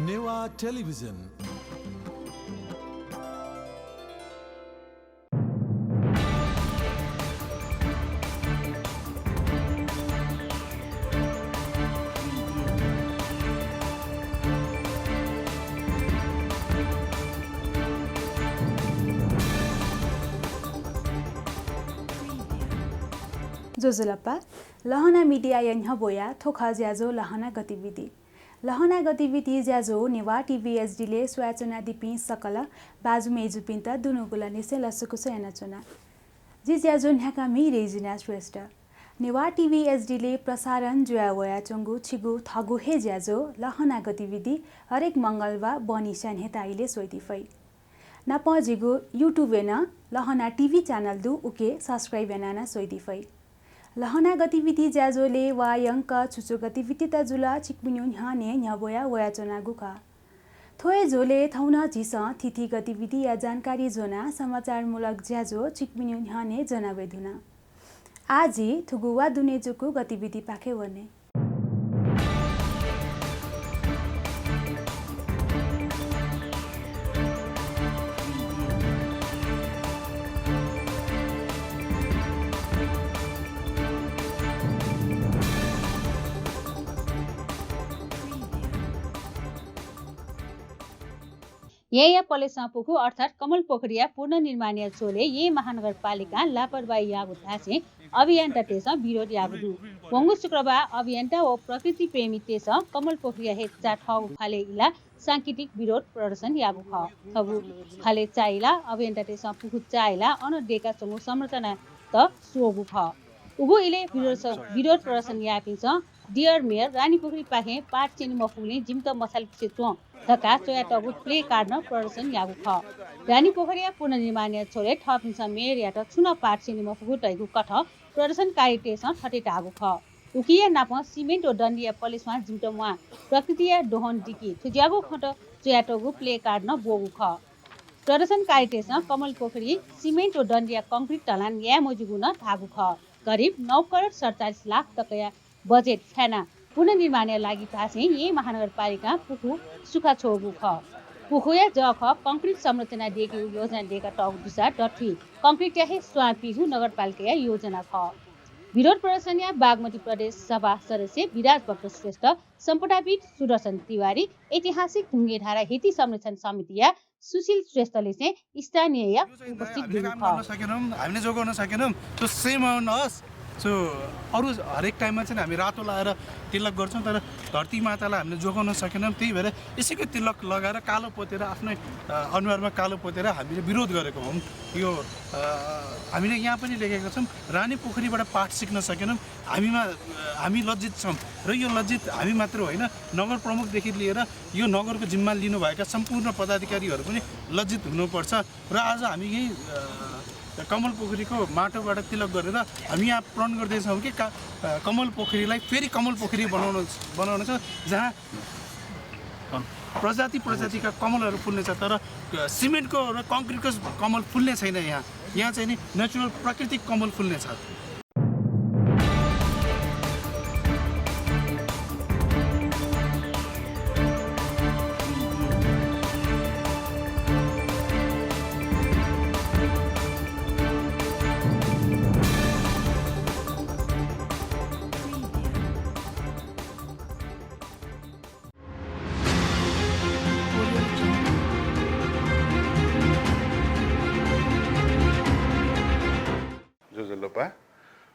Newa television जोजुलप्पा लहना media यन्ह बोया थोखा ज्याजो लहना गतिविधि लहना गतिविधि ज्याजो नेवा टीवीएसडीले स्वाचना दिपि सकल बाजु मेजुपिन्त दुनुगुला निसे लसुकुसो यानाचुना जी ज्याजो न्याका मी रेजिना श्रेष्ठ नेवा टीवीएसडीले प्रसारण जुयावया चंगु छिगु थगु हे ज्याजो लहना गतिविधि हरेक मंगलबार बनिशान हेताइले सोइदिफै नापजिगु युट्युब न लहना टीवी च्यानल दु उके सब्स्क्राइब यानाना सोइदिफै लहना गतिविधि ज्याजोले वायंक छुचो गतिविधि तजुला चिकमिन्युन हाने न्याबोया वयाचना गुका थोए जोले थौना झिस तिथि गतिविधि या जानकारी जोना समाचारमूलक ज्याजो चिकमिन्युन हाने जनावेदुना आजी थुगुवा दुनेजुकु गतिविधि पाखे वने ये पलेसा पुखु अर्थात कमल पोखरिया पुनर्निर्माणीय चोले ये महानगरपालिका लापरवाही यागु थासे अभियान तेस विरोध यागु पोंगु शुक्रबार अभियन्ता व प्रकृति प्रेमी तेस कमल पोखरिया हेच्चा ठगु फाले इला सांकेतिक विरोध प्रदर्शन यागु ख थगु फाले चाइला अभियन्ता तेस पुखु चाइला अनडेका समूह संरचना त सोगु ख उगु इले विरोध प्रदर्शन यापिन्छ डियर मेयर रानीपोखरी पाखे पाट चिनी मफुले जिम्त मसाल सेचो धका चोया टगु प्ले कार्ड प्रदर्शन यागु ख रानीपोखरिया पुनर्निर्माणीय छोरे थपिन्छ मेयर यात छुन पाट चिनी मफुगु तैगु कठ प्रदर्शनकारी टेस ठटे टागु ख उकिया नाप सिमेन्ट ओ डन्डिया पलिसमा जिम्त मुआ प्रकृतिया दोहन डिकी थुज्यागु खट चोया टगु प्ले कार्ड न बोगु ख प्रदर्शनकारी टेस कमल पोखरी सिमेन्ट ओ डन्डिया कंक्रिट टलान या मोजुगु न थागु ख करिब 9 करोड 47 लाख तकया बजेट फेना पुनर्निर्माणीय लागि थासे यही महानगरपालिका पुखु सुखा छोगु ख पुखुया जख कंक्रिट संरचना दिएको योजना दिएका टग दिशा डठी कंक्रिट याहे स्वापिगु नगरपालिका योजना ख विरोध प्रदर्शन या बागमती प्रदेश सभा सदस्य विराज भक्त श्रेष्ठ सम्पदापीठ सुदर्शन तिवारी ऐतिहासिक ढुङ्गे धारा हेती संरक्षण समिति या सुशील श्रेष्ठले चाहिँ स्थानीय उपस्थित हामीले जोगाउन सकेनौं त्यो सेम होस् सो अरु हरेक टाइममा चाहिँ हामी रातो लगाएर तिलक गर्छौं तर धरती मातालाई हामीले जोगाउन सकेनौं त्यही भएर यसैको तिलक लगाएर कालो पोतेर आफ्नै अनुहारमा कालो पोतेर हामीले विरोध गरेको हौं यो हामीले यहाँ पनि लेखेका छौं रानी पोखरीबाट पाठ सिक्न सकेनौं हामी लज्जित छौं र यो लज्जित हामी मात्र होइन नगर प्रमुखदेखि लिएर यो नगरको जिम्मा लिनुभएका सम्पूर्ण पदाधिकारीहरू पनि लज्जित हुनुपर्छ र आज हामी यही कमल पोखरीको माटोबाट तिलक गरेर हामी यहाँ प्रण गर्दैछौँ कि कमल पोखरीलाई फेरि कमल पोखरी बनाउन छ जहाँ प्रजातिका कमलहरू फुल्ने छ तर सिमेन्टको र कङ्क्रिटको कमल फुल्ने छैन यहाँ चाहिँ नि नेचुरल प्राकृतिक कमल फुल्ने छ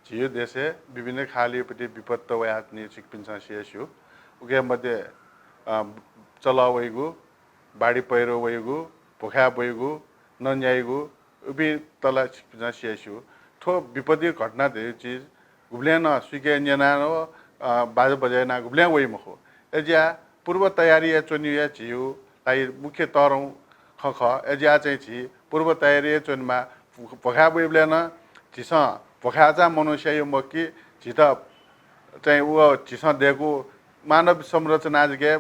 जियो देशे विभिन्न खालीपट्टि विपत्त वयातनी चिकपिन्छ सियसु उके मध्ये चला वैगु बाडी पहिरो वैगु भोखा वैगु नन्याइगु उबि तला चिकपिन्छ सियसु ठो विपत्ति घटना धेरै चीज गुब्ल्यान स्वीके न्यानो बाज बजायना गुब्ल्या वै मखो एजिया पूर्व तयारी चोनिया जियो लाई मुख्य तरौ खख एजिया चाहिँ छि पूर्व तयारी चोनमा भोखा वैब्ल्यान झिस भोखाजा मनुष्य यो मक्की झित चाहिँ उ झिस दिएको मानव संरचना के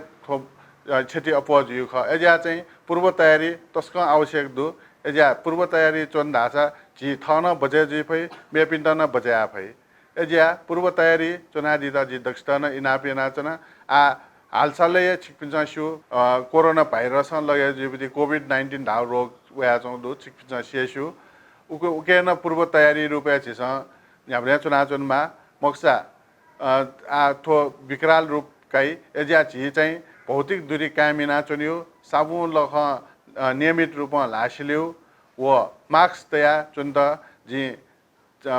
क्षति अपज यो ख एजा चाहिँ पूर्व तयारी तस्क आवश्यक दु एजा पूर्व तयारी चोन धासा झि थन बजे जी फै मेपिन्ट न बजा फै एजा पूर्व तयारी चोना दिदा जी दक्षता न इनापे नाचना हालसालै छिकपिन्चास्यु कोरोना भाइरस लगे जेबुदी कोभिड-19 धाव रोग वया दो छिकपिन्चा सिएस्यु उकेन पूर्व तयारी रुपया छिस याब्रे चुनाचुनमा मक्सा थो विकराल रूप काई एजा छि चाहिँ भौतिक दूरी कायमिना चुन्यु साबुन लख नियमित रूपमा लासिल्यु व मास्क तया चुन्त जी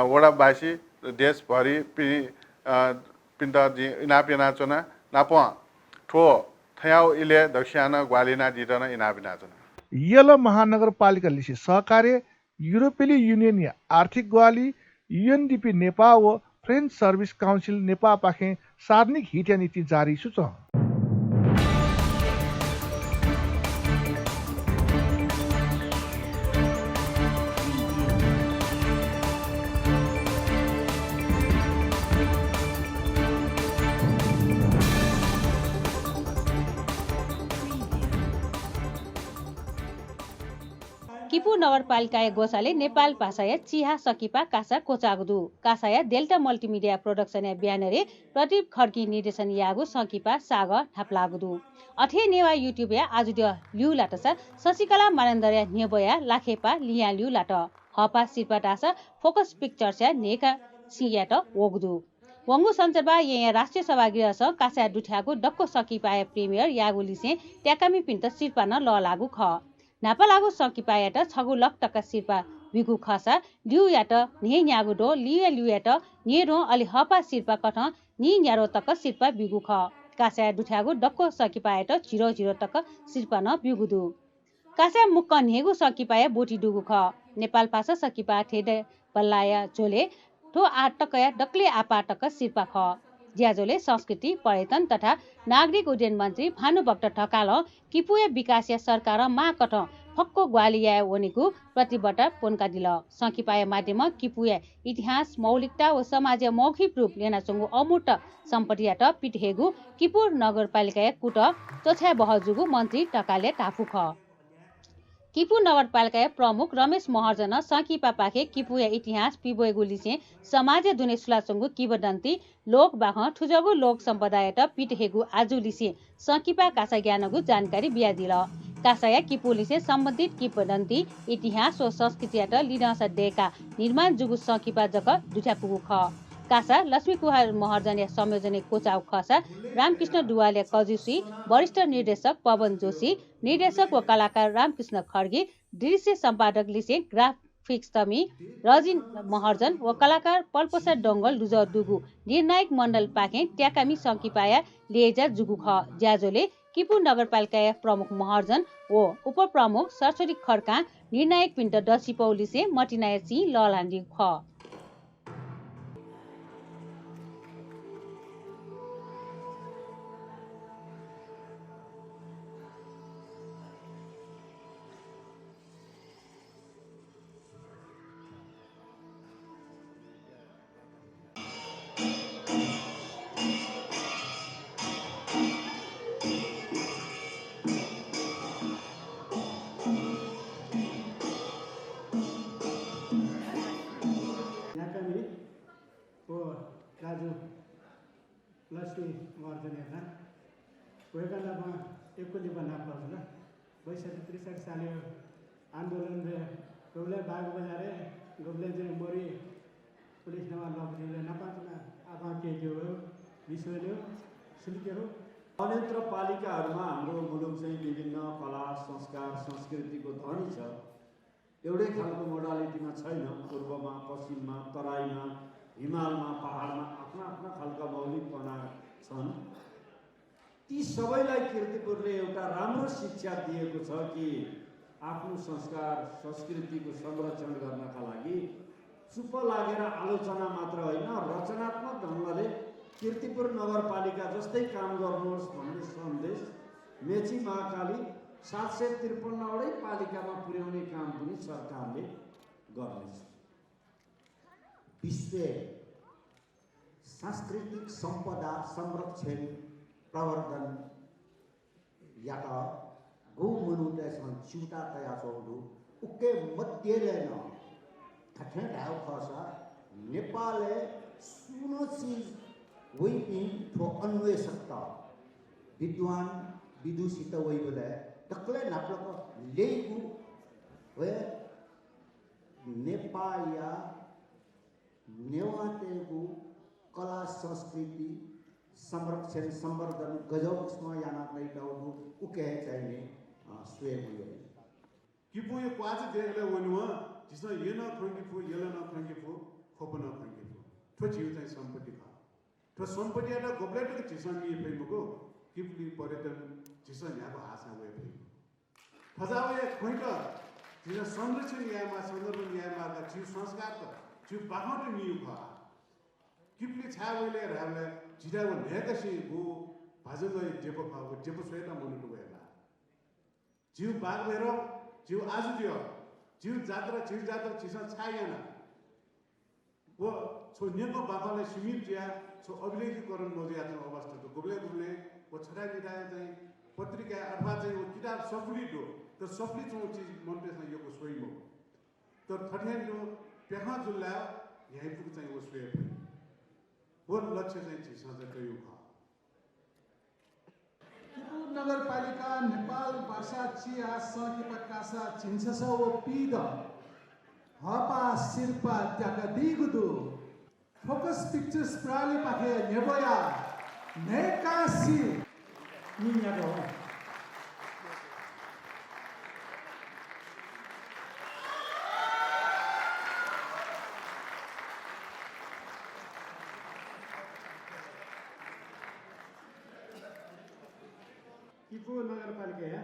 वडाबासी देशभरि पिन्त जी इनापिना चुना नाप ठो थयाउ इले दक्षिण ग्वालिना दिटन इनापिना चुना यल महानगरपालिका लिसी सहकार्य युरोपेली युनियन या आर्थिक ग्वाली युएनडीपी नेपाल व फ्रेन्च सर्भिस काउन्सिल नेपाल पाखे सार्वजनिक हित नीति जारी सुच किपु नगरपालिका गोसाले नेपाल भाषाया चिहा सकिपा कासा कोचागदु कासाया डेल्टा मल्टिमिडिया प्रोडक्सन या ब्यानरे प्रदीप खड्की निर्देशन यागु सकिपा साग ठाप्लागदु अथे नेवा युट्युब या आज ल्यु लाटसा शशिकला मानन्दर या नेबया लाखेपा लिया ल्यु लाट हपा सिरपाटासा फोकस पिक्चर्स या नेका सियाट वगदु वंगु सञ्चरबा यहाँ राष्ट्रिय सभागृह स कासा दुठ्याको डक्को सकिपाया प्रिमियर यागु लिसे ट्याकामी पिन्त सिरपान ल लागु ख नापा लागु सकिपायाट छगु लक टका सिरपा विगु खसा ल्यु याट ने न्यागु डो लिया ल्यु याट ने रो अलि हपा सिरपा कठ नि न्यारो तक सिरपा विगु ख कासा दुठ्यागु डक्को सकिपायाट 00 तक सिरपा न विगुदु कासा मुक्क नेगु सकिपाया बोटी डुगु ख नेपाल भाषा सकिपा ठेडे बल्लाया झोले ठो 8 टकया डक्ले आपा टक सिरपा ख ज्याजोले संस्कृति पर्यटन तथा नागरिक उड्डयन मन्त्री भानुभक्त ढकाल किपुया विकासिया सरकार माकठ फक्को ग्वालिया वनेको प्रतिबद्ध पोनका दिल सकिपाया माध्यम किपुया इतिहास मौलिकता व समाज मौखिक रूप लेनाचंगु अमूर्त सम्पत्तियाट पिटहेगु किपुर नगरपालिका कुट चोछ्या बहजुगु मन्त्री ढकालले टाफु ख किपु नगरपालिका प्रमुख रमेश महर्जन सकिपा पाखे किपुया इतिहास पिबोएगु लिसे समाज दुने सुलाचंगु किबदन्ती लोक बाह ठुजगु लोक सम्पदायट पिटहेगु आजु लिसे सकिपा कासा ज्ञानगु जानकारी बिया दिल कासाया किपु लिसे सम्बन्धित किबदन्ती इतिहास व संस्कृतियाट लिनस देका निर्माण जुगु सकिपा जक दुठ्या पुगु ख कासा लक्ष्मी कुमार महर्जन या संयोजने कोचाउ खसा रामकृष्ण डुवाले कजुसी वरिष्ठ निर्देशक पवन जोशी निर्देशक व कलाकार रामकृष्ण खड्गे दृश्य सम्पादक लिसे ग्राफिक्स तमी रजिन महर्जन व कलाकार पल्पोसा डङ्गल लुज दुगु निर्णायक मण्डल पाखे ट्याकामी सकिपाया लिएजा जुगु ख ज्याजोले किपु नगरपालिका प्रमुख महर्जन व उपप्रमुख सरस्वती खड्का निर्णायक पिण्ड डसी पौलिसे मटिनाया सी ललान्डी ख दाजु लक्ष्मी महर्जन हेर्न वेगन्दामा एकोली बना पर्छ बैसठी 63 साल आन्दोलन रे गोबले बाग बजारे गोबले जे मोरी पुलिस नवा लग्दिले नपातना आफा के जो विश्वले सुलिकेरो अन्यत्र पालिकाहरूमा हाम्रो मुलुक चाहिँ विभिन्न कला संस्कार संस्कृतिको धनी छ एउटै खालको मोडालिटीमा छैन पूर्वमा पश्चिममा तराईमा हिमालमा पहाडमा आफ्ना आफ्ना खालका मौलिकपना छन् ती सबैलाई कीर्तिपुरले एउटा राम्रो शिक्षा दिएको छ कि आफ्नो संस्कार संस्कृतिको संरक्षण गर्नका लागि चुप लागेर आलोचना मात्र होइन रचनात्मक ढङ्गले कीर्तिपुर नगरपालिका जस्तै काम गर्नुहोस् भन्ने सन्देश मेची महाकाली 753वटै पालिकामा पुर्याउने काम पनि सरकारले गर्नेछ। विश्व सांस्कृतिक सम्पदा संरक्षण प्रवर्धन या त गौ मनुते चिउटा तया चौधु उके मध्यलेन कठिन ढाव खसा नेपालले सुनो चीज वही तो अन्वेषकता विद्वान विदुषित वैबले तक्ले नाप्लको लेगु वे नेपाया नेवातेगु कला संस्कृति संरक्षण संवर्धन गजौक्समा याना कैटाउनु उके चाहिने स्वेगु किपु यो क्वाज देले वनुवा जिसो ये न खंगिफु येला न खंगिफु खोपन खंगिफु ठो जिउ चाहिँ सम्पत्ति ख ठो सम्पत्ति एउटा गोब्लेटको जिसन नि फेमको किपली पर्यटन जिसन यहाँको आशा वे फे फजावे खोइट जिस संरक्षण यामा सन्दर्भ यामा का जिउ संस्कार त जिउ बाखट नियु ख किपली छावेले राले जिडाको नेकसी गो भाजगय जेपो खाको जेपो स्वेता मनुटु वेला जिउ बाग भएर जिउ आज दियो जिउ जात्रा चिसा छाएन वो छो नेको बाबाले सीमित जिया छो अभिलेखीकरण नजिया छ अवस्था तो गुबले वो छटा किटा चाहिँ पत्रिका अथवा चाहिँ वो किताब सफली दो तो सफली छो चीज मनले चाहिँ यो सोइ मो तो थठेन जो पेखा जुल्ला यही पुग चाहिँ वो सोइ वो लक्ष्य चाहिँ चिसा चाहिँ यो ख नगरपालिका नेपाल भाषा चिया सकिपा कासा छिन्सस ओ पिद हपा शिल्पा त्याका दिगुदु फोकस पिक्चर्स प्राली पाखे नेबया नेकासी निन्यागो किपु नगरपालिका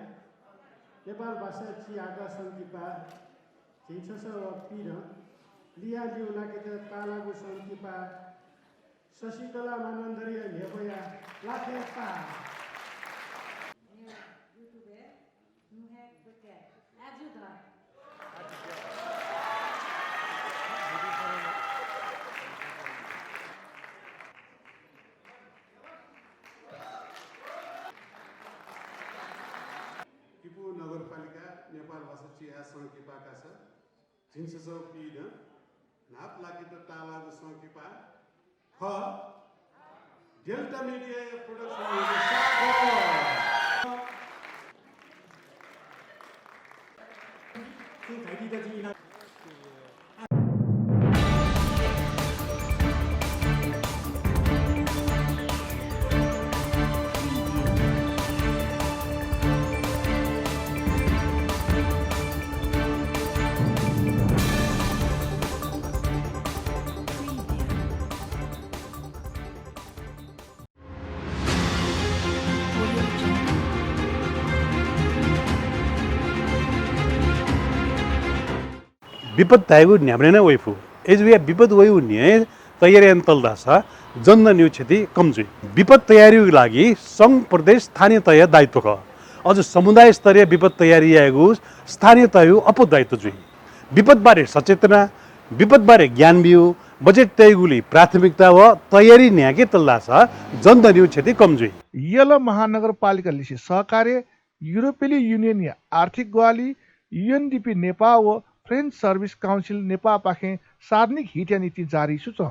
नेपाल भाषा चियाका सङ्किपा झिन्छस पिर लिया लिउला के तालागु सङ्किपा शशिकला मानन्दरिया नेबया लाखेपा नगरपालिका नेपाल भाषा चिया सङ्किपाका छ झिन्ससौ पिड नाप लागि त तालागु सङ्किपा ख डेल्टा मिडिया प्रोडक्सन विपद ताइगु न्याब्रेना वैफु एजविया विपद वयु न्ये तयारी अन्तलदासा जन्द न्यू क्षति कमजुई विपद तयारीको लागि सङ्घ प्रदेश स्थानीय तय दायित्व ख अझ समुदाय स्तरीय विपद तयारी आएको स्थानीय तय अपो दायित्व जुई विपद बारे सचेतना विपद बारे ज्ञान बिउ बजेट तयगुली प्राथमिकता व तयारी न्याके तल्लासा जन्द न्यू क्षति कमजुई यल महानगरपालिका लिसी सहकार्य युरोपेली युनियन या आर्थिक ग्वाली यूएनडीपी नेपाल व फ्रेन्च सर्भिस काउन्सिल नेपाल पाखे सार्वजनिक हिट्या नीति जारी सुच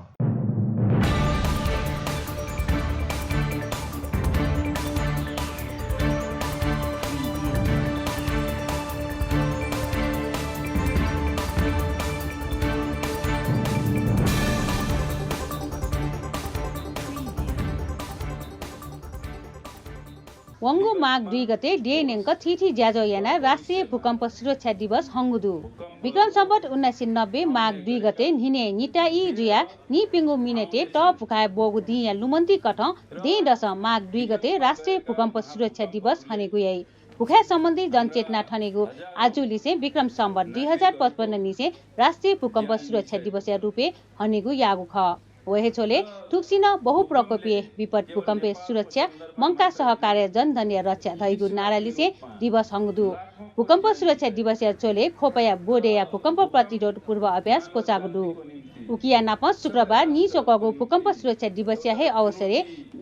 वंगु माघ 2 गते डेनेङ्क थिथि ज्याजो याना राष्ट्रिय भूकम्प सुरक्षा दिवस हङ्गुदु विक्रम सम्वत 1990 माघ 2 गते निने निटा इ जुया नि पिंगु मिनेटे ट फुकाए बोगु दिया लुमन्ती कठ दे दश माघ 2 गते राष्ट्रिय भूकम्प सुरक्षा दिवस हनेगु यही भुखा सम्बन्धी जनचेतना ठनेगु आजुलिसे विक्रम सम्वत 2055 निसे राष्ट्रिय भूकम्प सुरक्षा दिवस रूपे हनेगु यागु ख वहेछोले ठुक्सिन बहुप्रकोपीय विपद भूकम्प सुरक्षा मंका सहकार्य जनधन्य रक्षा धैगु नारालिसे दिवस हङ्गुदु भूकम्प सुरक्षा दिवस चोले खोपया बोडेया भूकम्प प्रतिरोध पूर्व अभ्यास कोचागुदु उकिया नाप शुक्रबार निचोकगो भूकम्प सुरक्षा दिवसीय हे अवसरे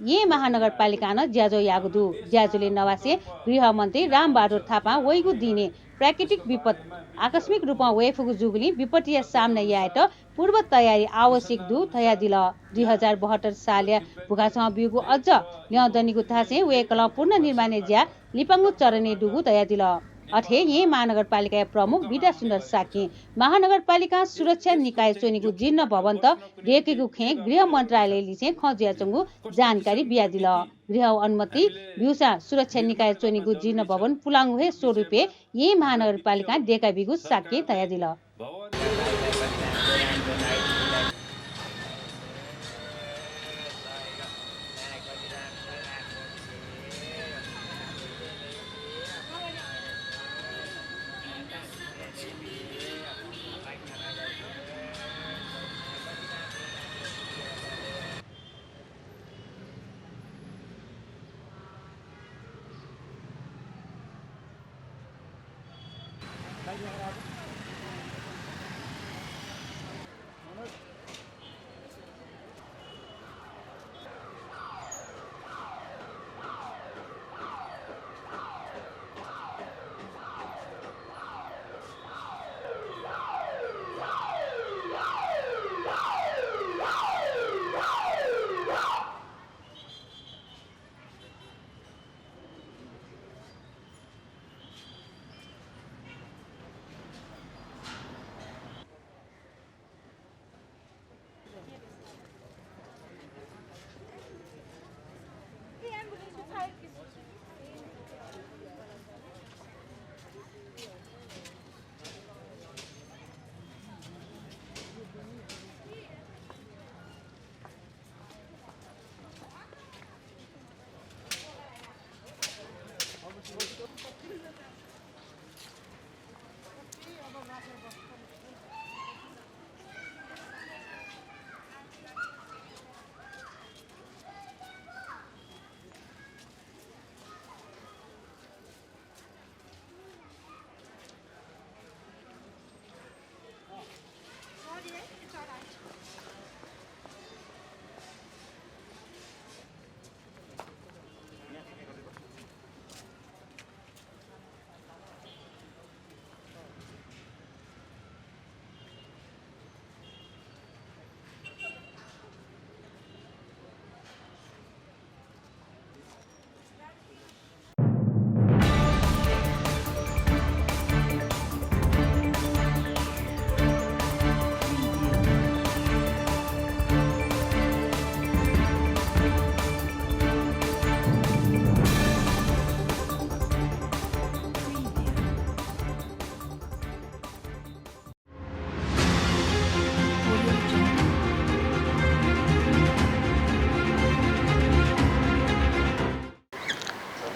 ये महानगरपालिका न ज्याजो यागदु ज्याजोले नवासे गृहमन्त्री रामबहादुर थापा वैगु दिने प्राकृतिक विपद आकस्मिक रूपमा वेफुगु जुगुली विपत्तीय सामने याएट पूर्व तयारी आवश्यक दु थया दिल 2072 साल भुगासँग बिउगु अझ ल्याउँदनीगु थासे वे कला पूर्ण निर्माण ज्या लिपाङ्गु चरने डुगु तया दिल अठे ये महानगरपालिका प्रमुख विदा सुन्दर साकी महानगरपालिका सुरक्षा निकाय चोनीगु जीर्ण भवन त रेकेगु खे गृह मन्त्रालयले चाहिँ खजियाचंगु जानकारी बिया दिल गृह अनुमति बिउसा सुरक्षा निकाय चोनीगु जीर्ण भवन पुलाङ्गु हे स्वरूपे ये महानगरपालिका डेका बिगु साकी तया दिल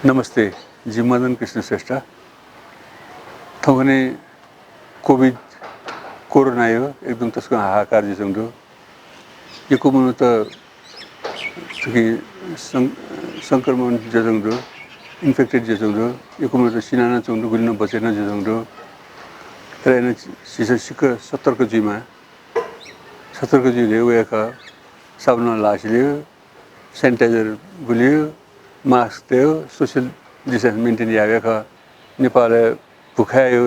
नमस्ते जिमदन कृष्ण श्रेष्ठ थोने कोभिड कोरोना यो एकदम त्यसको हाहाकार जसंदो यो कोमुनो त संक्रमण जसंदो इन्फेक्टेड जसंदो यो कोमुनो त सिनाना चंदो गुलिन बचेन जसंदो तर सिक सतर्क जीमा सतर्क जीले वेका साबुन लासिल्यो सैनिटाइजर गुलियो मास्क थियो सोशल डिस्टेन्स मेन्टेन यावेख नेपाल भुखायो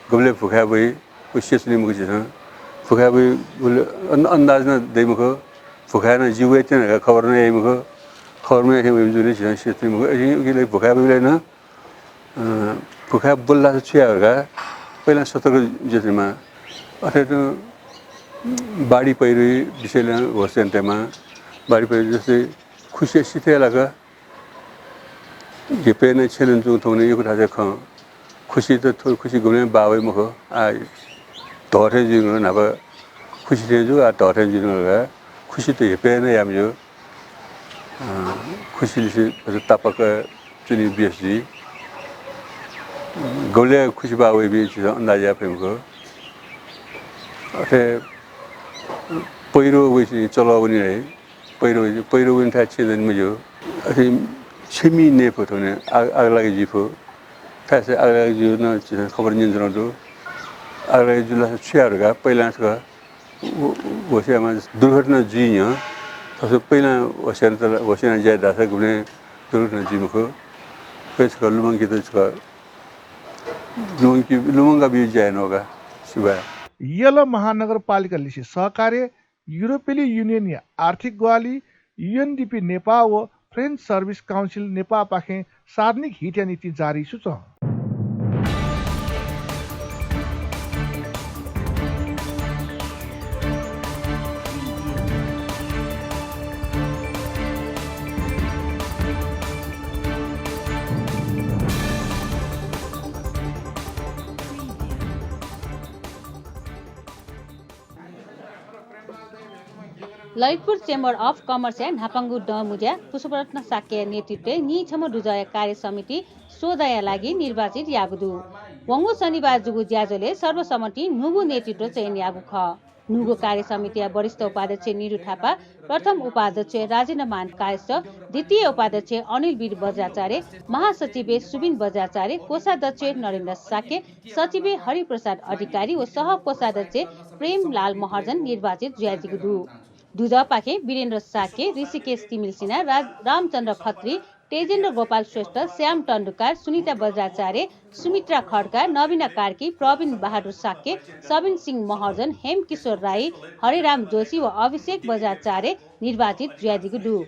गबले भुखा भई कोसिसले मुख छ भुखा भई अन्दाज न दैमुख भुखा न जीवे त्यन खबर न आइमुख खबरमा हे जुले छ सेत्री मुख अघिले भुखा भइले न भुखा बोल्ला छुयाहरुका पहिला सतर्क जतिमा अथवा बाढी पहिरो विषयले होस्टेन्टेमा बाढी पहिरो जस्तै खुसी सितेलाका ये पेन छेलन जो थोने यो कुरा देख खुशी तो थोड़ी खुशी गुने बावे मुख आ तोरे जिनो ना बा खुशी थे जो आ तोरे जिनो लगा खुशी तो ये पेन है हम जो खुशी से तापक चुनी बीएसजी गोले खुशी बावे भी चीज़ अंदाज़ा पे मुझको अरे पैरो वैसे चलाओ नहीं रहे पैरो वैसे था अच्छे दिन में जो अरे छेमी ने फोटोने आगलागे जीफो थासे आगलागे जीव न खबर निन जनो दो आगलागे जुला छ्यारगा पहिला छ होसियामा दुर्घटना जी यहाँ सबसे पहिला होसियाना जाय दासा गुने दुर्घटना जी मुखो पेच कर लुमंग की तो इसका लुमंग का भी जाय नोगा सुबह यला महानगरपालिकाले सहकार्य युरोपेली युनियन या आर्थिक ग्वाली युएनडीपी नेपाल व फ्रेन्च सर्भिस काउन्सिल नेपाल पाखे सार्वजनिक हित नीति जारी छ। ललितपुर चेम्बर अफ कमर्स या नापाङ्गु डमुज्या पुष्परत्न साक्य नेतृत्व निछम डुजय कार्य समिति सोदया लागि निर्वाचित यागुदु वंगु शनिबार जुगु ज्याजोले सर्वसम्मति नुगु नेतृत्व चयन यागु ख नुगु कार्य समिति वरिष्ठ उपाध्यक्ष निरु थापा प्रथम उपाध्यक्ष राजेन्द्र मान कायस्थ द्वितीय उपाध्यक्ष अनिल वीर बज्राचार्य महासचिव सुबिन बज्राचार्य कोषाध्यक्ष नरेन्द्र साक्य सचिव हरिप्रसाद अधिकारी व सह कोषाध्यक्ष प्रेम लाल महर्जन निर्वाचित ज्याजिगुदु दुजा पाखे वीरेन्द्र साके ऋषिकेश तिमिल सिन्हा रामचन्द्र खत्री तेजेन्द्र गोपाल श्रेष्ठ श्याम टन्डुकार सुनिता बज्राचार्य सुमित्रा खड्का नवीना कार्की प्रवीण बहादुर साके सबिन सिंह महर्जन हेम किशोर राई हरिराम जोशी व अभिषेक बज्राचार्य निर्वाचित ज्याजिगुदु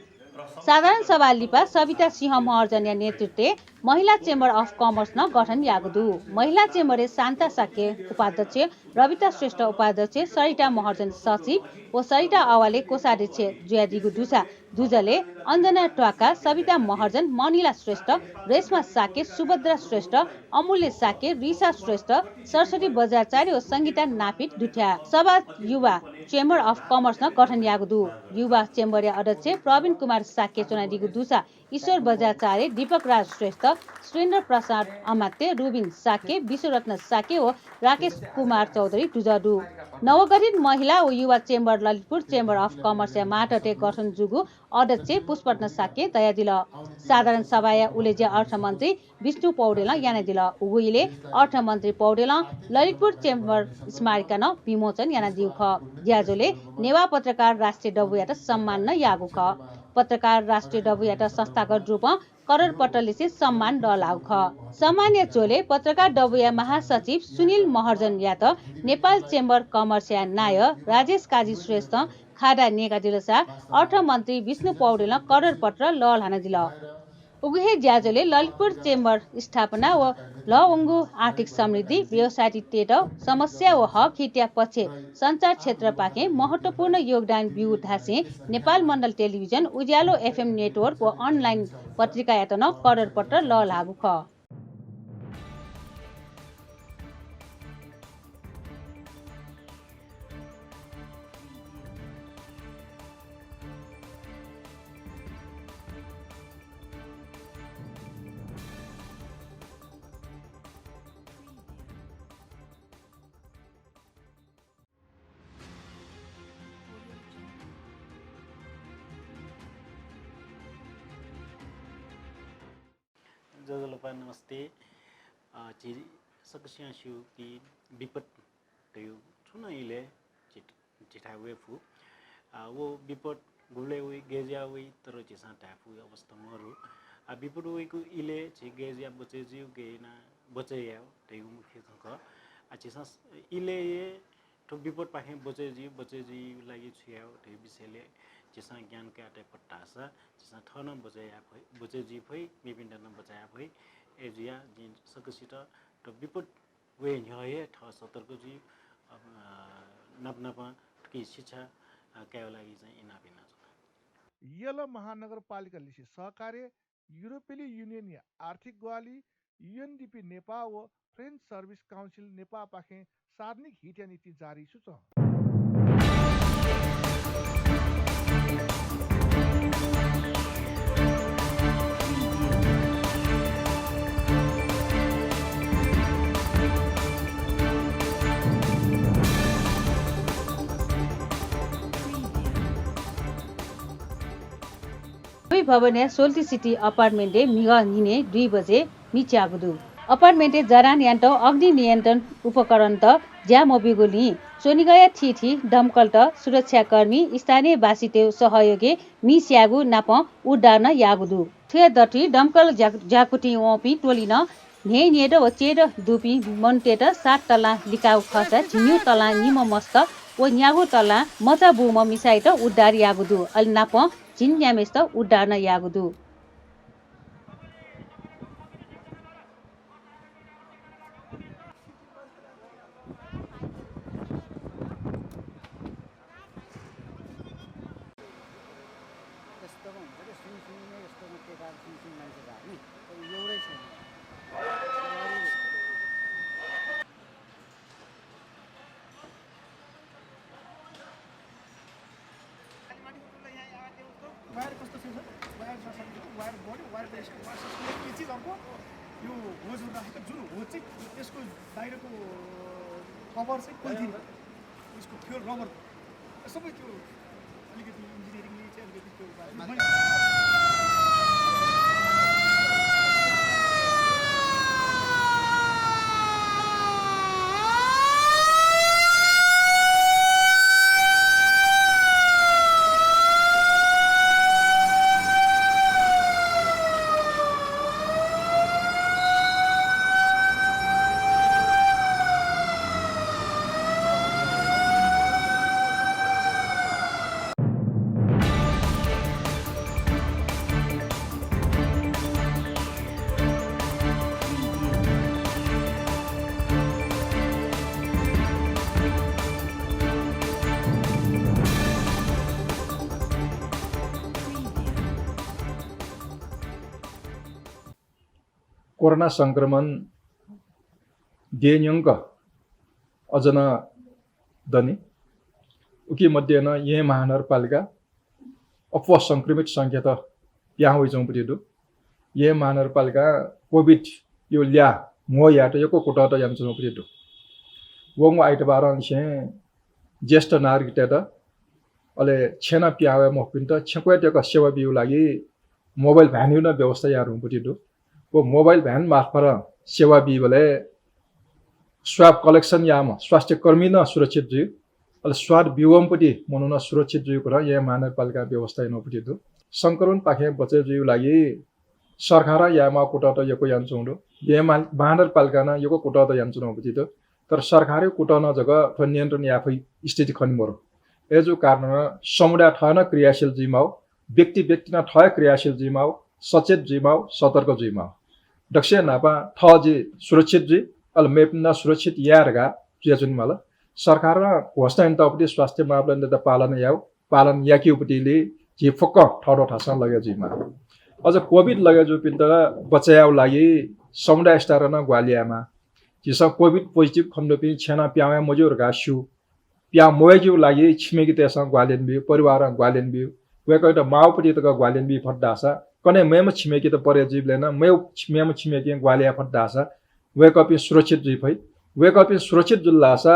साधारण सभा लिपा सविता सिंह महर्जन नेतृत्व महिला चेम्बर अफ कमर्स न गठन यागुदु महिला चेम्बरे शान्ता साके उपाध्यक्ष रविता श्रेष्ठ उपाध्यक्ष सरिता महर्जन सचिव व सरिता अवाले कोषाध्यक्ष ज्यादिगु दुसा दुजले अञ्जना ट्वाका सविता महर्जन मनिला श्रेष्ठ रेशमा साके सुभद्रा श्रेष्ठ अमूल्य साके रिसा श्रेष्ठ सरस्वती बज्राचार्य व संगीता नापित दुठ्या सभा युवा चेम्बर अफ कमर्स न गठन यागुदु युवा चेम्बर अध्यक्ष प्रवीण कुमार साके चुनादिगु दुसा ईश्वर बज्राचार्य दीपक राज श्रेष्ठ सुरेन्द्र प्रसाद अमात्य रुबिन साके विश्वरत्न साके व राकेश कुमार चौधरी टुजडु नवगठित महिला व युवा chamber Lalitpur chamber of commerce या माटटे गठन जुगु अध्यक्ष पुष्परत्न साके दया दिल साधारण सभा या उलेज्या अर्थमन्त्री विष्णु पौडेल याना दिल उगुइले अर्थमन्त्री पौडेल ललितपुर चेम्बर स्मारिका न विमोचन याना दिउख ज्याजोले नेवा पत्रकार राष्ट्रिय डबुयाट सम्मान न यागुख पत्रकार राष्ट्रिय डबुयाट संस्थागत रूपमा करर पटलले सम्मान डलाउख सामान्य चोले पत्रकार डबुया महासचिव सुनिल महर्जन यात नेपाल चेम्बर कमर्स या नाय राजेश काजी श्रेष्ठ खाडा नेका दिलसा अर्थमन्त्री विष्णु पौडेल करर पत्र लल हाना दिल उगुहे ज्याजोले ललितपुर चेम्बर स्थापना व लवंगु आर्थिक समृद्धि व्यवसायिक समस्या व हक हित्या पक्ष संचार क्षेत्र पाके महत्वपूर्ण योगदान बिउ धासे नेपाल मण्डल टेलिभिजन उज्यालो एफएम नेटवर्क व अनलाइन पत्रिका यातन करर पत्र ल लागु ख जजलपा नमस्ते ची सकसिया शिव की विपत तयु छुना इले चिठा वेफु वो विपत गुले वे गेजिया वे तर चिसा टाफु अवस्था मरु विपत वे को इले छि गेजिया बचे जिउ गेना बचे या तयु मुख्य ख चिसा इले ये तो विपत पाखे बचे जी लागि छिया तय विषयले चिसा ज्ञान के आटे पट्टासा चिसा थन बचाया भई बचे जी भई विभिन्न न बचाया भई एजिया जिन सकसित तो विपद वे न्याय ठ सतर्क जी नपनपा की शिक्षा के लागि चाहिँ इनाबिना यला महानगरपालिकाले सहकार्य युरोपेली युनियन या आर्थिक ग्वाली युएनडीपी नेपाल व फ्रेन्च सर्भिस काउन्सिल नेपाल पाखे सार्वजनिक हित नीति जारी छ। भवन सोल्टी सिटी अपार्टमेन्ट मिगा निने 2 बजे मिच्यागुदु अपार्टमेन्टे जरान यान्ट अग्नि नियन्त्रण उपकरण त ज्या मोबिगोली सोनिगया थिथि दमकल त सुरक्षाकर्मी स्थानीय बासिते सहयोगी नि स्यागु नाप उडार्न यागुदु थे दठी दमकल ज्याकुटी ओपी टोलिन ने नेड व चेड दुपी मनटेट 7 तला लिकाउ खसा झिन्यु तला निम मस्त व न्यागु तला मचा बुम मिसाइत उडार यागुदु अल नाप झिन न्यामेस्त उडार्न यागुदु वायर कस्तो छ वायर जसरी वायर बढ्यो वायर के चिज अर्को यो होजहरू राखेको जुन होज चाहिँ त्यसको बाहिरको कभर चाहिँ पोलिथिन यसको थियो रबर सबै त्यो अलिकति इन्जिनियरिङले चाहिँ अलिकति त्यो कोरोना संक्रमण देन्यंक अजन दनी उकी मध्य न ये महानगरपालिका अपवा संक्रमित संख्या त यहाँ होइ जाउँ परेदु ये महानगरपालिका कोभिड यो ल्या मो याट यको कोटा त याम जाउँ परेदु वंग आइतबार अंशे ज्येष्ठ नागरिक त अले छेना प्यावे मपिन त छक्वेटको सेवा बिउ लागि मोबाइल भ्यान न व्यवस्था यार हुँ परेदु वो मोबाइल भ्यान मार्फत सेवा बिबले स्वाब कलेक्सन याम स्वास्थ्य कर्मी न सुरक्षित जिउ अल स्वाद बिवमपट्टि मनुन सुरक्षित जिउ कुरा यहाँ महानगरपालिका व्यवस्था नपटिदु संक्रमण पाखे बचे जिउ लागि सरकार यामा कोटा त यको यान चौडो ये महानगरपालिका न यको कोटा त यान चुनाउ पटिदु तर सरकारी कोटा न जगह नियन्त्रण याफै स्थिति खनिमरो एजो कारण समुदाय ठन क्रियाशील जिमाउ व्यक्ति व्यक्ति न ठय क्रियाशील जिमाउ सचेत जिमाउ सतर्क जिमाउ दक्ष्य नापा ठजी सुरक्षित जी अल मेपना सुरक्षित यारगा ज्याजुन माला सरकार घोषणा तपति स्वास्थ्य मापदण्ड त पालन याकी उपटिले जे फक्क ठडो ठासा लगे जिमा अझ कोभिड लगे जो पिन्त बचायाउ लागि समुदाय स्तर न ग्वालियामा जिस कोभिड पोजिटिभ खण्डपि छेना प्यावे मजुर गासु प्या मोयजु लागि छिमेकी तेसा ग्वालियन बि परिवार ग्वालियन बि वेक त माउपटि त ग्वालियन बि फड्डासा कने मेम छिमेकी त परे जीवलेन मेम छिमेकी ग्वालिया फड्डासा वेक अप सुरक्षित जी भई वेक अप सुरक्षित जुल्लासा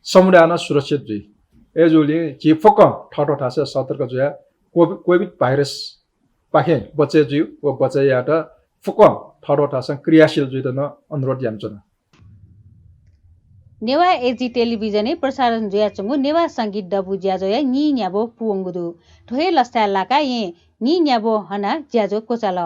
समुदाय न सुरक्षित जी एजुले जे फक ठटो ठासे सतर्क जुया कोभिड भाइरस पाखे बचे जिउ व बचेयाट फक ठटो ठासा क्रियाशील जुइ त न अनुरोध यामचन नेवा एजी टेलिभिजन प्रसारण जुयाचंगु नेवा संगीत डबु ज्याजोया नि न्याबो पुंगुदु ठोहे लस्तालाका ये नि न्याबो हना ज्याजो कोचाल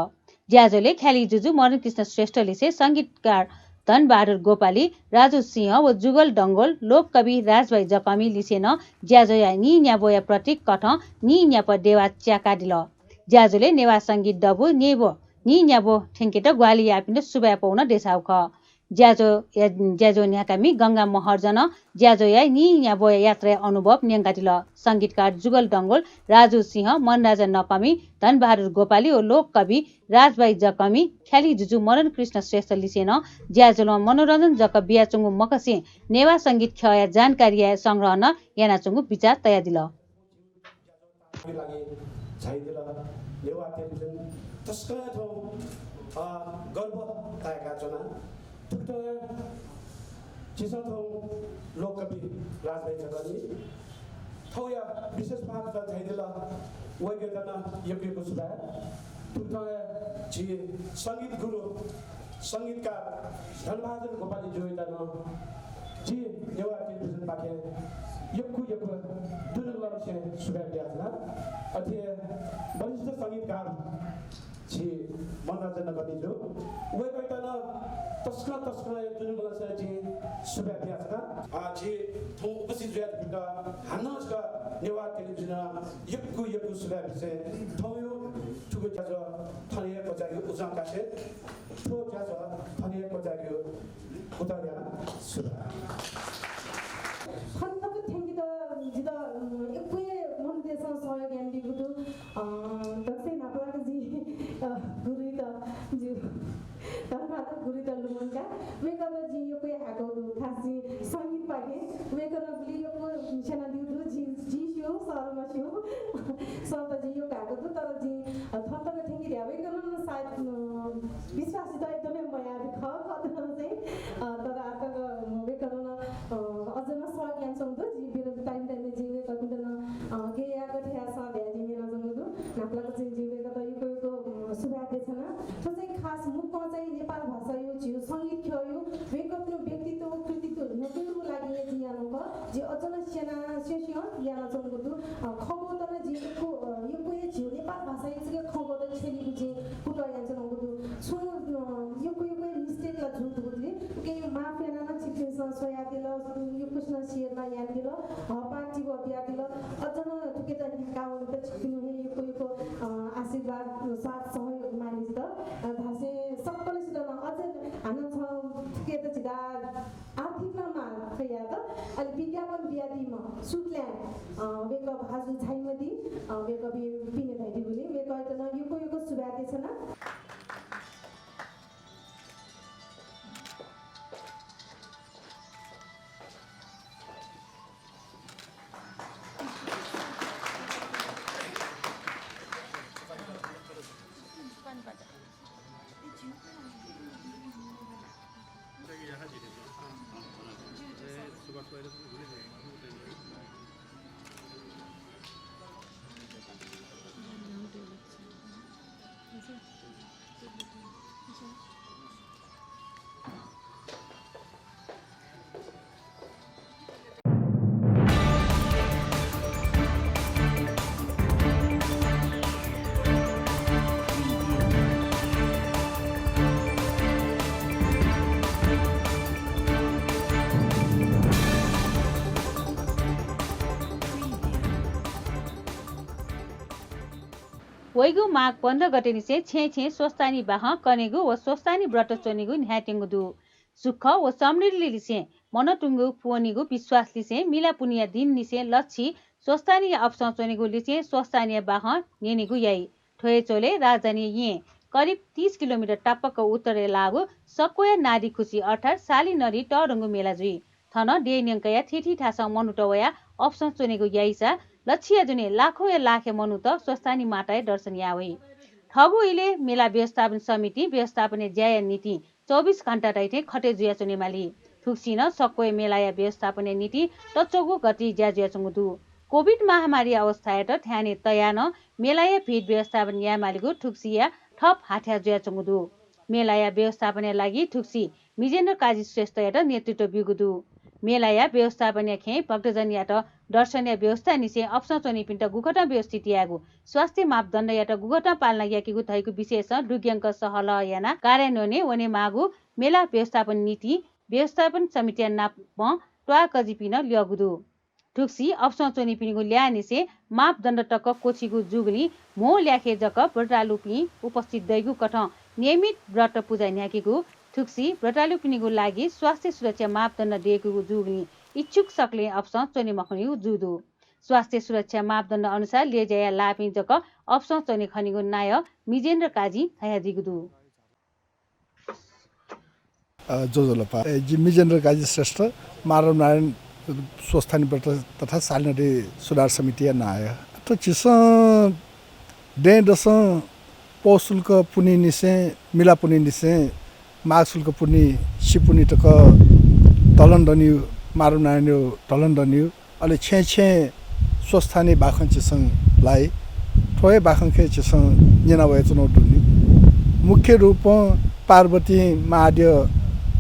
ज्याजोले ख्याली जुजु मरण कृष्ण श्रेष्ठले से संगीतकार धनबहादुर गोपाली राजु सिंह व जुगल डंगोल लोक कवि राजभाई जकमी लिसेन ज्याजोया नि न्याबोया प्रतीक कठ नि न्याप देवा च्याका दिल ज्याजोले नेवा संगीत डबु नेबो नि न्याबो ठेंकेट ग्वाली यापिन सुबा पाउन देसाउख ज्याजो न्याकामी गंगा महर्जन ज्याजो या नि न्याबो यात्रा अनुभव न्याङ्गाटिल संगीतकार जुगल डंगोल राजु सिंह मनराजा नपामी धनबहादुर गोपाली ओ लोक कवि राजभाई जकमी ख्याली जुजु मरण कृष्ण श्रेष्ठ लिसेन ज्याजोल मनोरञ्जन जक बियाचुङ्गु मकसे नेवा संगीत खया जानकारी संग्रह न यानाचुङ्गु विचार तया दिल लोककवि राजभाइ जकमी थौया विशेष भाग त छैदिला वैज्ञानिक यज्ञको सुधा तुमसँग छि संगीत गुरु संगीतकार धनबहादुर गोपाली जोइदानो जी नेवा टेलिभिजन पाखे यक्कु दुनुगलम से सुब्यादियाजना अथे वरिष्ठ संगीतकार जी मनोरञ्जन गर्ने जो वे कहितन तस्करा दुनुगलम से जी सुब्यादियाजना जी थो उपस्थित जुयात बिका हानसका नेवा टेलिभिजन यक्कु सुब्यादिसे थोयो ठुको जाजो थनिया पजायो उजाम कासे ठो जाजो थनिया पजायो उतारिया सुब्या खन्नको थ्याङ्क यू जित एकै मन देश सहयोग ज्ञान दिएको दक्षिण नापलाको जी गुरु त जी धनबहादुर गुरु त लुमनका वेकर जी यो कोही हाको खासी संगीत पाके वेकर बली यो सेना दिउ जी जी थियो शहरमा थियो सब जी यो काको तर जी थन्नको थ्याङ्क यू वेकर सायद विश्वासित एकदमै मया चाहिँ तर आजको वेकर अझमा सहयोग ज्ञान सक्दो जी बिरो टाइम जीवे कतिजना गेयाको थिया सा भ्याजी मेला जंगदु नाप्लाको चाहिँ जीवेको त यो सुभाते छन त्यो चाहिँ खास मुखमा चाहिँ नेपाल भाषा यो जिउ संगीत थियो यो वेकअपको व्यक्तित्व कृतित्व नकुलको लागि जियानको जे अचल सेना सेसियो याना जंगदु खगो तर जीको यो कोही जिउ नेपाल भाषा यो चाहिँ खगो त छेली बुझे कुटा यान्छ नगदु सो यो कोही मिस्टेक ला झुट बुझले के माफियाना न चिकित्सा सोया दिल यो कृष्ण शेरमा याद दिल पार्टीको बिहा दिल अझन के त गाउँले त छिकिनु हे यो कोहीको आशीर्वाद साथ सहयोग मानिस त धासे सबैले सिधमा अझ हान्न छ के त जिदा आर्थिकमा खया त अलि विज्ञापन बियादीमा सुटल्यान्ड वेक भाजु छाइमदी वेक बिने भाइदी बुले वेक त न यो कोहीको सुबाते छ न वैगु माघ 15 गते निसे छे स्वस्तानी बाह कनेगु व स्वस्तानी व्रत चोनेगु न्याटेंगु दु सुख व समृद्धि लिसे मनटुंगु पुवनिगु विश्वास लिसे मिला पुनिया दिन निसे लच्छी स्वस्तानी अफसर चोनेगु लिसे स्वस्तानी बाह नेनेगु याई ठोए चोले राजधानी ये करिब 30 किलोमिटर टापक उत्तरे लागु सकोया नारी खुसी अर्थात साली नरी टरंगु मेला जुई थन डेन्यंकया थिथि ठासा मनुटवया अफसर चोनेगु याइसा लक्ष्य जुने लाखौं या लाखे मनु त स्वस्तानी माटाए दर्शन यावे ठगु इले मेला व्यवस्थापन समिति व्यवस्थापन ज्याय नीति 24 घण्टा दैथे खटे जुया चुनेमाली थुक्सिन सकोय मेलाया व्यवस्थापन नीति तचोगु गति ज्याजुया चंगुदु कोभिड महामारी अवस्थायत ध्याने तयान मेलाया भीड व्यवस्थापन यामालिगु थुक्सिया ठप हाठ्या जुया चंगुदु मेलाया व्यवस्थापन लागि थुक्सी मिजेन्द्र काजी श्रेष्ठयात नेतृत्व बिगुदु मेलाया व्यवस्थापन खे भक्तजन यात दर्शनीय व्यवस्था निसे अप्सन चोनी पिन्ट गुघटा व्यवस्थित यागु स्वास्थ्य मापदण्ड यात गुघटा पालना याकीगु थैगु विशेष दुग्यंक सहल याना कार्यान्वयन वने मागु मेला व्यवस्थापन नीति व्यवस्थापन समिति नाप ट्वा कजिपिन ल्यागुदु ठुक्सी अप्सन चोनी पिनिगु ल्या निसे मापदण्ड टक कोचिगु जुगली मो ल्याखे जक ब्रटालुपी उपस्थित दैगु कठ नियमित व्रत पूजा न्याकीगु थुक्सी ब्रटालु पिनिगु लागि स्वास्थ्य सुरक्षा मापदण्ड दिएको जुगनी इच्छुक सकले अप्सन चोनी मखनी जुदु स्वास्थ्य सुरक्षा मापदण्ड अनुसार लेजया लापि जक अप्सन चोनी खनिगु नाय मिजेन्द्र काजी थया दिगुदु जोजोलपा जी मिजेन्द्र काजी श्रेष्ठ मानव नारायण स्वस्थानी व्रत तथा सालनडी सुधार समिति नाय तो चिस डे दस पौशुल्क पुनि निसे मिला पुनि निसे माघ शुल्क पुनि सिपुनि तक तलन्दनी मारु नान्यो तलन्दनी अले छे स्वस्थानी बाखन चिसंग लाई थोय बाखन के चिसंग निना वय चनो दुनी मुख्य रूप पार्वती महादेव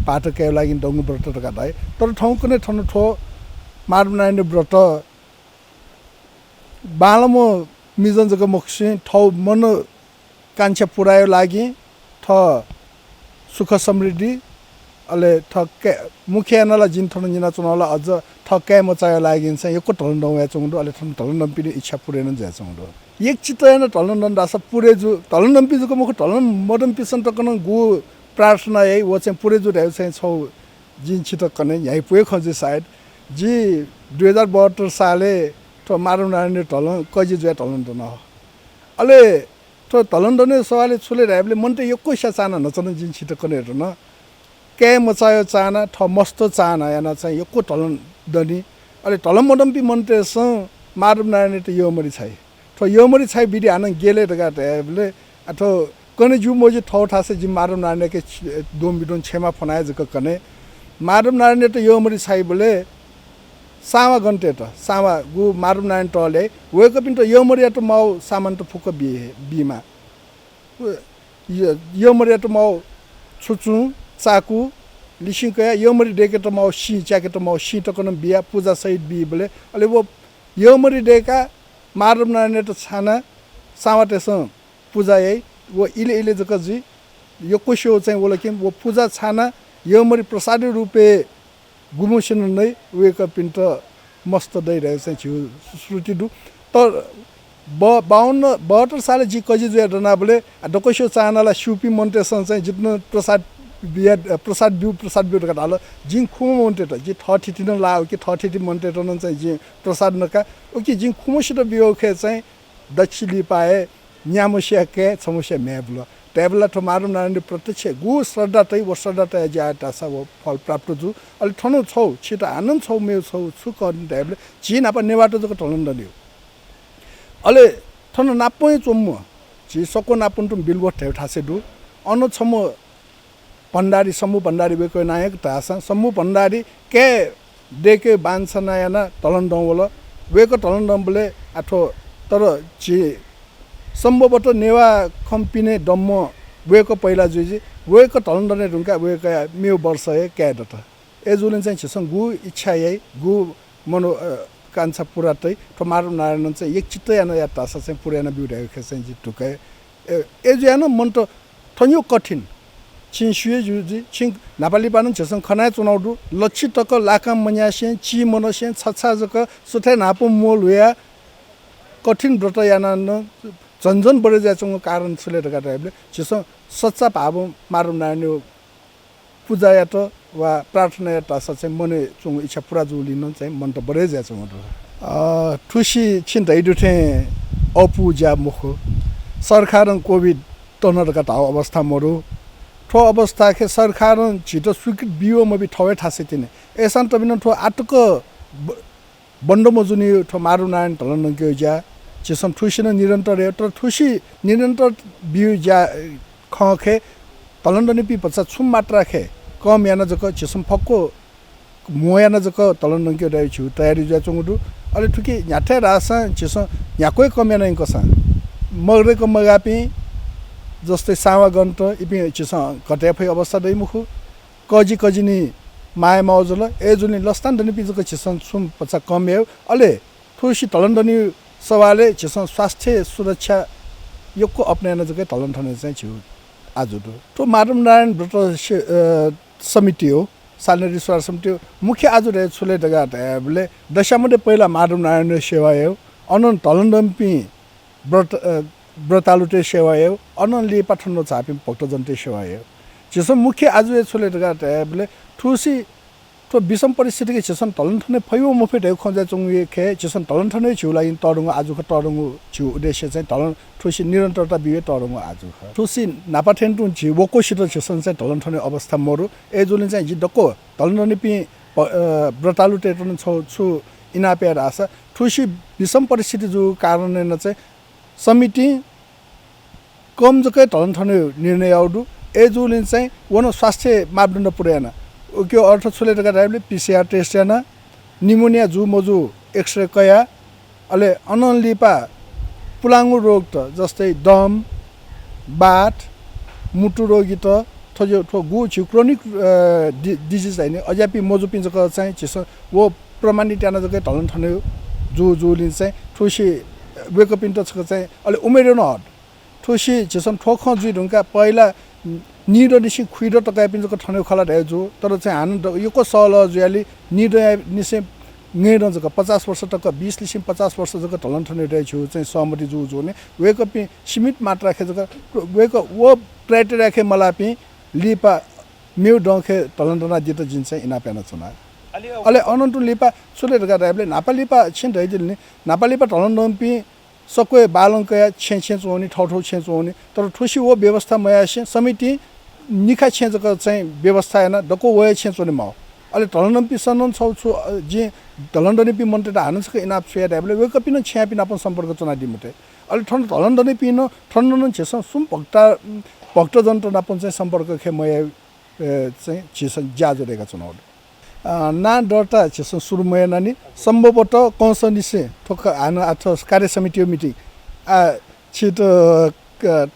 पाटकको लागि डङ्गु व्रत गर्दा तर ठाउँ कुनै ठाउँ ठो मारुनारायण व्रत बालमो मिजनजको मुक्सी ठाउँ मन कान्छा पुरायो लागि ठ सुख समृद्धि अले ठक्के मुखियानाला जिन थन जिना चुनावला अझ ठक्कै मचायो लागि चाहिँ यो ढलन्डौ या चुङडो अले थन ढलन्डम पिने इच्छा पुरेन जा चुङडो एक चितयन ढलन्डन दास पुरेजु ढलन्डम पिजुको मुख ढलन मदन पिसन टकन गु प्रार्थना है वो चाहिँ पुरेजु रहे चाहिँ छौ जिन छित कने यही पुए खजे सायद जी 2072 साले तो मारुनारायण ढलन कजी जुया ढलन्डन अले तो ढलन्डने सवाले छुले राबले मन त यक्को इच्छा चाहना नचन जिन छित कने हेर्न के मचायो चाहना ठ मस्तो चाहना याना चाहिँ यक्को ढलन दनी अले ढलम मडम्पी मन्टेस मारुनारायण त यो मरि छाइ तो यो मरि छाइ बिडी आन गेले रगा तेबले अथो कने जु मोजे ठौ ठासे जि मारुनारायण के दोम बिडोन छेमा फनाए जक कने मारुनारायण त यो मरि छाइ बोले सामा गन्टे त सामा गु मारुनारायण टले वेक पिन त यो मरि त माउ सामान त फुक बिमा यो मरि त माउ छुचु चाकु लिसिङकया यो मरि डेके त माउ सी च्याके त माउ सी त कन बिया पूजा सहित बि बोले अले वो यो मरि डेका मारुनारायण त छाना सामा तेस पूजा है वो इले इले जक जी यो कोशो चाहिँ बोले कि वो पूजा छाना यो मरि प्रसाद रूपे गुमुसन नै वेक पिन त मस्त दै रहे चाहिँ छु श्रुति दु त 52 साले जी कजी जुया डना बोले डकोशो चाहनाला सुपी मन्टेसन चाहिँ जित्न प्रसाद बिया प्रसाद बिउ का डालो जिङ खुम मन्टे त जी ठठिटिन लाओ कि ठठिटि मन्टे त न चाहिँ जी प्रसाद नका ओकि जिङ खुमसित बियो खे चाहिँ दक्षिली पाए न्यामोसिया के समस्या मेबल टेबला त मारुनारायण प्रत्यक्ष गु श्रद्धा तै वो श्रद्धा तै ज्याटा छ वो फल प्राप्त जु अलि ठनो छौ छिटा आनन्द छौ मे छौ सुख टेबले जी नाप नेवाटो जको टलन दलियो अले ठनो नापै चोम्म जी सको नापन तुम बिलबो ठेउ ठासे दु अन छम भण्डारी समूह भण्डारी बेको नायक तासा समूह भण्डारी के देके बान्छना याना टलन्दौ बोल वेको टलन्दम बोले आठो तर जी सम्भवतः नेवा खम्पिने डम्म वेको पहिला जुजी वेको टलन्दने रुंका वेका मेउ वर्ष है क्याड त एजुले चाहिँ छसं गु इच्छा है गु मनो कान्छा पुरातै त मारुनारायण चाहिँ एक चित्त याना या तासा चाहिँ पुराना बिउरहेको खेसै जी टुकै एजु याना मन त थन्यो कठिन छिनसुए जुजी छिन नेपाली पालन छसं खनाय चुनाउडु लक्षित तक लाका मन्यासे ची मनसे छछा जक सुथे नापो मोल हुया कठिन व्रत याना न झन्झन बढे जाचंग कारण छुलेर गाटाले छसं सच्चा भाव मारुनारायण पूजा या त वा प्रार्थना या त चाहिँ मने चुङ इच्छा पुरा जुलिन चाहिँ मन त बढे जाचंग ठुसी छिन्दै दुथे अपूजा मुख सरकारन कोभिड तनरका ताव अवस्था मरु ठो अवस्था के सरकार छिटो स्वीकृत बियो मबि ठवे ठासे तिने एसान तबिन ठो आटक बन्द मजुनी ठो मारुनारायण ढलन के जा चिसम ठुसिन निरन्तर तर ठुसी निरन्तर बियो जा खखे तलन्दने पि पछा छुम मात्रा खे कम याना जक चिसम फक्को मोयाना जक तलन्दन के दाइ छु तयारी जा चंगुदु अले ठुकी न्याठे रासा चिसम न्याकोइ कम याना इंकसा मगरेको मगापि जस्तै सावा गन्त इपि चिसम कटेफै अवस्था दै मुखु कजी कजिनी माया मौजल एजुनी लस्तान दनि पिजको चिसम छुम पछा कम यो अले ठुसी तलन्दनी सवाले चिसम स्वास्थ्य सुरक्षा योको अपनाएन जके तलन ठने चाहिँ छु आज तो मारुनारायण व्रत समिति हो सालनेरी स्वार समिति हो मुख्य आज रे छुले दगा बोले दशामध्ये पहिला मारुनारायण सेवा हो अनन तलन्दम्पी व्रतालुटे सेवा हो अनन ले पाठन चापि भक्तजनते सेवा हो चिसम मुख्य आज रे छुले दगा बोले ठुसी तो विषम परिस्थिति के चिसन तलन्थने फयो मुफेट हे खंजा चंगु खे चिसन तलन्थने छु लागि तरुङ आजुको तरुङ छु उद्देश्य चाहिँ तलन ठुसी निरन्तरता बिए तरुङ आजु ठुसी नापाथेन टु छि वको सित चिसन चाहिँ तलन्थने अवस्था मरु एजुलिन चाहिँ जि दको तलन्थने पि व्रतालु टेटन छु इनापे रासा ठुसी विषम परिस्थिति जो कारणले न चाहिँ समिति कम जकै तलन्थने निर्णय आउडु एजुलिन चाहिँ वन स्वास्थ्य मापदण्ड पुर्याएन के अर्थ छुलेर गाइले पीसीआर टेस्ट याना निमोनिया जु मजु एक्सरे कया अले अनलिपा पुलाङ्गु रोग त जस्तै दम बात मुटु रोगी त थो गु छि क्रोनिक डिजिज हैन अज्यापि मोजु पिन्छ क चाहिँ छिस वो प्रमाणित याना जके ढलन थने जो लिन चाहिँ ठुसी वेक पिन त छ चाहिँ अलि उमेर न हट ठुसी छिसम ठोख जुइ ढुंका पहिला निरो निसि खुइरो टकाइ पिन्छ क थने खला ढे जो तर चाहिँ हान यो को सल जुयाली निरो निसे नेर जक 50 वर्ष तक 20 लिसिम 50 वर्ष जक ढलन थने ढे छु चाहिँ सहमति जो ने वेक पि सीमित मात्रा खे जक वेक वो क्राइटेरिया खे मलापि लिपा म्यु डखे ढलन जित जिन चाहिँ इना पेना छना अले अनन्तु लिपा सुले गराबले नापालिपा छिन दैदिलनि नापालिपा ढलनपि सबै बालंकया छे चोनी ठौ छे चोनी तर ठुसी वो व्यवस्था मयासे समिति निखा छेजको चाहिँ व्यवस्था हैन डको वय छे चोनी म अले ढलनपि सनन छौ छु जे ढलनपि मन्टे हानसको इनाप छ्या दैबले वे कपिन छ्या पिन अपन सम्पर्क चना दिमते अले ढलनपि न ठन्नन छेस सुम भक्त जन्त्र नापन चाहिँ सम्पर्क खे मय चाहिँ छेस ज्याजो रेका चुनाउ ना डरता छिसो सुरु मय नानी सम्भवतः कौसनिसे ठोक हान आठ कार्य समिति मिटिङ छिटो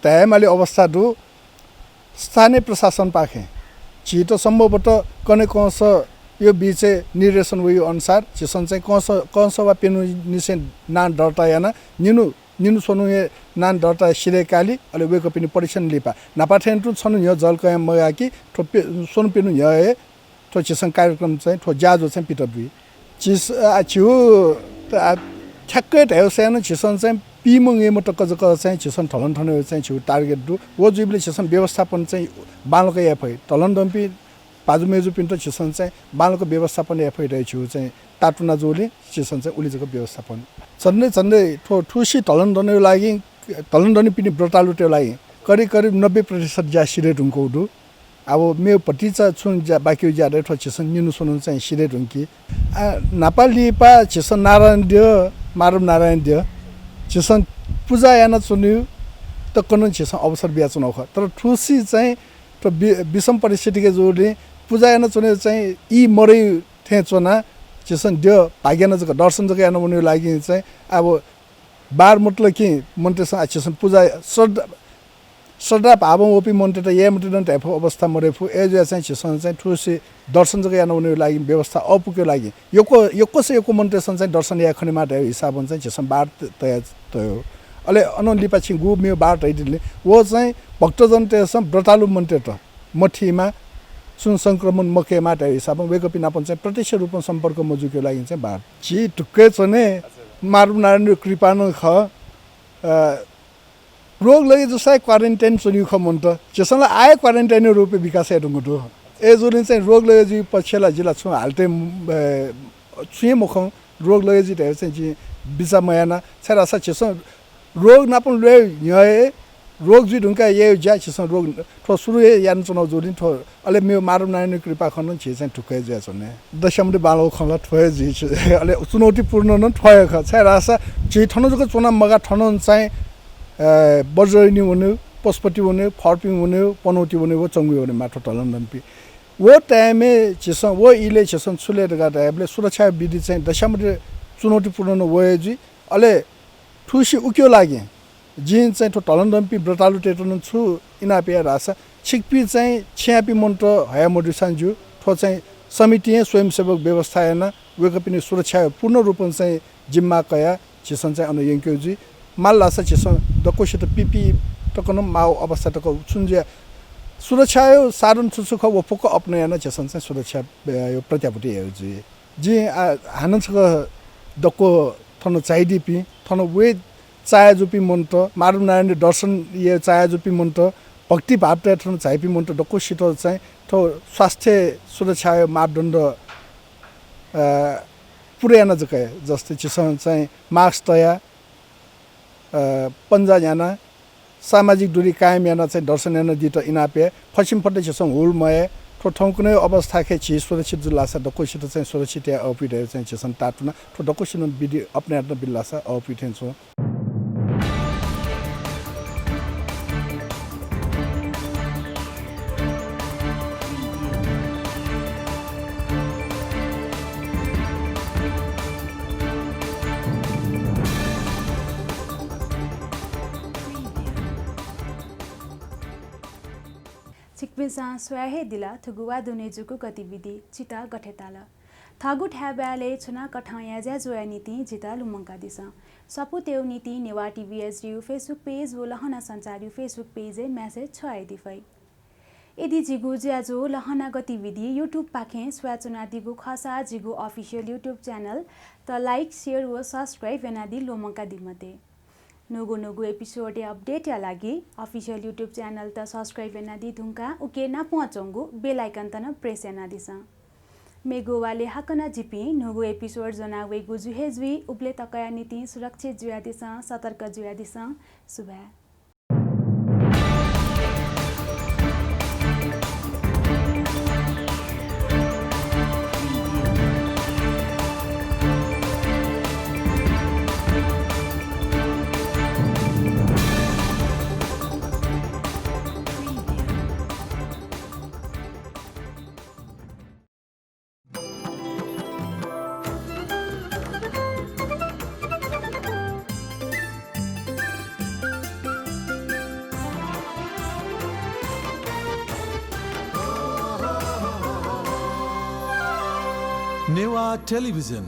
टाइमले अवस्था दु स्थानीय प्रशासन पाखे छिटो सम्भवतः कने कौस यो बीचे निर्देशन वयो अनुसार छिसन चाहिँ कौसवा पेनु निसे ना डरता याना निनु सोनु नान डरता सिरे काली अले वेको पिनि परीक्षण लिपा नापाठेन्टु छनु य जल कया मयाकी ठोपे सोनु पेनु य तो छिसन कार्यक्रम चाहिँ ठो ज्याजो चाहिँ पिटबी चिस छु ठ्याक्कै ढ्याउ सानो छिसन चाहिँ पिमङ एमो टक्क जक चाहिँ छिसन ढलन थने चाहिँ छु टार्गेट दु वो जुइबले छिसन व्यवस्थापन चाहिँ बालको एफै ढलन दम्पी पाजुमेजु पिन्ट छिसन चाहिँ बालको व्यवस्थापन एफै रहे छु चाहिँ टाटुना जोले छिसन चाहिँ उलिजको व्यवस्थापन छन्ने ठुसी ढलन दने लागि ढलन दने पिनि ब्रतालुटे लागि करिब 90% जा सिरे ढुङ्को दु अब मेरो पटिचा छुन जा बाकी ज्यादा ठोछसन निनु सुनु चाहिँ सिरे ढुङ्की नेपाली पा छिसन नारायण दियो मारुम नारायण दियो छिसन पूजा याना चुन्यु त कन छिसन अवसर बिया चुनाउ ख तर ठुसी चाहिँ त विषम परिस्थितिके जोडले पूजा याना चुने चाहिँ ई मरै थे चुना छिसन दियो भाग्यन जक दर्शन जक याना उनी लागि चाहिँ अब बार मतलब कि मन्टेस छिसन पूजा श्रद्धा भाव ओपी मन्टे त ये मन्टे टाइप अवस्था मरेफु एज चाहिँ छिसन चाहिँ ठुसी दर्शन जक याना उनी लागि व्यवस्था अपुक्यो लागि योको मन्टेसन चाहिँ दर्शन या खने माटे हिसाब चाहिँ छिसन बार तय अले अन लिपाछि गु मे बार तैदिले वो चाहिँ भक्तजन तेसम व्रतालु मन्टे त मठीमा सुन संक्रमण मके माटे हिसाबमा वेको पिनापन चाहिँ प्रत्यक्ष रूपमा सम्पर्क मजुको लागि चाहिँ बार छि टुक्कै छने मारु नारायण कृपा न ख रोग लगे जसै क्वारेन्टाइन सुनि ख मन त जसलाई आए क्वारेन्टाइन रूपे विकास हेर्नुगु ए जुन चाहिँ रोग लगे जी पछेला जिल्ला छु हालते छुए मुख रोग लगे जी चाहिँ जी बिचा मयाना छरासा छस रोग नापन ले य रोग जी ढुंका ये जा छस रोग थो सुरु यान चुनाउ जोडिन थो अले मे मारु नारायण कृपा खन छि चाहिँ टुक्कै जा छने दशमले बालो खला थोय जी अले चुनौतीपूर्ण न थोय ख छरासा जी थनो जको चुनाव मगा थनो चाहिँ बजरनी हुने पशुपति हुने फर्पिङ हुने पनौती हुने वो चंगु हुने मात्र टलन दम्पी वो टाइमे छिसन वो इले छिसन सुलेर गर्दा हामीले सुरक्षा विधि चाहिँ दशमले चुनौतीपूर्ण वयजी अले ठुसी उक्यो लागे जिन चाहिँ ठो टलन दम्पी ब्रतालु टेटन छु इनापिया रासा छिकपी चाहिँ छ्यापी मन्त्र हया मोडिसान्जु ठो चाहिँ समिति स्वयंसेवक व्यवस्था हैन वेको पनि सुरक्षा पूर्ण रूपमा चाहिँ जिम्मा कया छिसन चाहिँ अन यंक्योजी माल्लासा छिसन दकोसित पिपी तकन माउ अवस्था तक सुन्जे सुरक्षा यो साधन सुसुख वो फोक अपने याना छिसन चाहिँ सुरक्षा यो प्रत्यापति हेउजी जी हानन्छ दको थनो चाहिदिपी थनो वे चाया जुपी मन्त मारु नारायण दर्शन ये चाया जुपी मन्त भक्ति भाव थनो चाहिपी मन्त दकोसित चाहिँ थो स्वास्थ्य सुरक्षा मापदण्ड पुर्यान जके जस्तै छिसन चाहिँ मास्क तया पन्जा याना सामाजिक दूरी कायम याना चाहिँ दर्शन याना दित इनापे फसिम फटे छसं हुलमय ठो ठाउँ कुनै अवस्था खे छि सुरक्षित जुलासा दकोसित चाहिँ सुरक्षित या अपिडे चाहिँ छसं टाटुना ठो दकोसित विधि अपने हातमा बिल्लासा अपिठेन छ पिसा स्वहे दिला थुगुवा दुनेजुको गतिविधि चिता गठेताल थागु ठ्याब्याले छुना कठाया ज्या जोया नीति जिता लुमंका दिस सपु तेउ नीति नेवा टीवीएसडी फेसबुक पेज वो लहना संचारी फेसबुक पेज मैसेज छाए दिफै यदि जिगु ज्याजो लहना गतिविधि यूट्यूब पाखे स्वचुना दिगु खसा जिगु ऑफिशियल यूट्यूब चैनल त लाइक शेयर व सब्सक्राइब एनादि लोमंका दिमते नुगु एपिसोड अपडेट या लागि ऑफिशियल यूट्यूब चैनल त सब्सक्राइब एनादि धुंका उके ना पहुँचोंगु बेल आइकन त न प्रेस एनादिस मेगो वाले हकना जिपी नुगु एपिसोड जना वेगु जुहेजुई उब्ले तकया नीति सुरक्षित जुयादिस सतर्क जुयादिस सुबह नेवा टेलिभिजन